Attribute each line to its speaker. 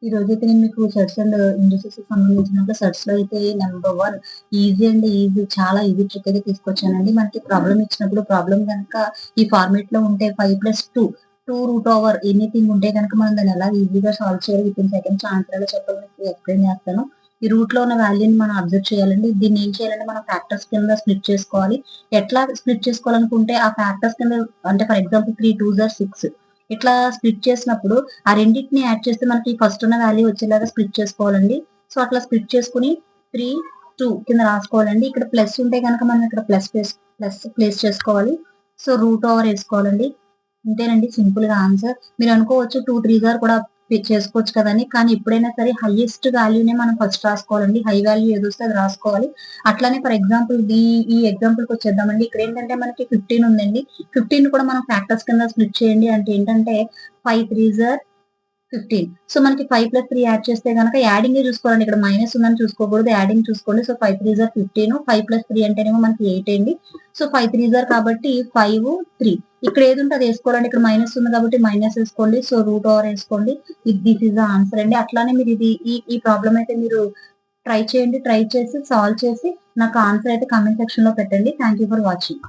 Speaker 1: ఈ రోజైతే నేను మీకు సెట్స్ అండ్ ఇండెక్సెస్ కి సంబంధించిన సెట్స్ లో అయితే నెంబర్ 1 ఈజీ అండ్ ఈజీ చాలా ఈజీ ట్రిక్ అయితే తీసుకొచ్చానండి. మనకి ప్రాబ్లమ్ ఇచ్చినప్పుడు ప్రాబ్లమ్ గనుక ఈ ఫార్మాట్ లో ఉంటే 5+2 రూట్ ఓవర్ ఎనీథింగ్ ఉంటే కనుక మనం దాన్ని ఎలా ఈజీగా సాల్వ్ చేయాలి వితిన్ సెకండ్స్ ఆన్సర్ ఎలా చెప్పాలి మీకు ఎక్స్ప్లెయిన్ చేస్తాను. ఈ రూట్ లో ఉన్న వాల్యూని మనం అబ్జర్వ్ చేయాలండి. దీన్ని ఏం చేయాలంటే మనం ఫ్యాక్టర్స్ కింద స్ప్లిట్ చేసుకోవాలి. ఎట్లా స్ప్లిట్ చేసుకోవాలనుకుంటే ఆ ఫ్యాక్టర్స్ కింద అంటే ఫర్ ఎగ్జాంపుల్ 3 2s ఆర్ 6 ఇట్లా స్ప్లిట్ చేసినప్పుడు ఆ రెండింటిని యాడ్ చేస్తే మనకి ఫస్ట్ ఉన్న వాల్యూ వచ్చేలాగా స్ప్లిట్ చేసుకోవాలండి. సో అట్లా స్ప్లిట్ చేసుకుని 3 2 కింద రాసుకోవాలండి. ఇక్కడ ప్లస్ ఉంటే కనుక మనం ఇక్కడ ప్లస్ ప్లేస్ చేసుకోవాలి. సో రూట్ ఓవర్ వేసుకోవాలండి. అంతేనండి సింపుల్ గా ఆన్సర్. మీరు అనుకోవచ్చు 2 3 గారు కూడా చేసుకోవచ్చు కదని. కానీ ఎప్పుడైనా సరే హైయెస్ట్ వాల్యూనే మనం ఫస్ట్ రాసుకోవాలండి. హై వాల్యూ ఏదొస్తే అది రాసుకోవాలి. అట్లానే ఫర్ ఎగ్జాంపుల్ ఈ ఎగ్జాంపుల్ కి వచ్చేద్దామండి. ఇక్కడ ఏంటంటే మనకి 15 ఉందండి. 15 కూడా మనం ఫ్యాక్టర్స్ కింద స్ప్లిట్ చేయండి అంటే ఏంటంటే 5 3s ఆర్ 15. సో మనకి 5+3 యాడ్ చేస్తే గనక యాడింగ్ చూసుకోవాలండి. ఇక్కడ మైనస్ ఉందని చూసుకోకూడదు. యాడింగ్ చూసుకోండి. So 5 3s are 15. 5+3 అంటేనేమో మనకి 8 అండి. సో 5 3s ఆర్ కాబట్టి 5 3. ఇక్కడ ఏది ఉంటే అది వేసుకోవాలండి. ఇక్కడ మైనస్ ఉంది కాబట్టి మైనస్ వేసుకోండి. సో రూట్ ఓవర్ వేసుకోండి. దిస్ ఇస్ ద ఆన్సర్ అండి. అట్లానే మీరు ఇది ఈ ప్రాబ్లం అయితే మీరు ట్రై చేయండి. ట్రై చేసి సాల్వ్ చేసి నాకు ఆన్సర్ అయితే కామెంట్ సెక్షన్ లో పెట్టండి. Thank you for watching.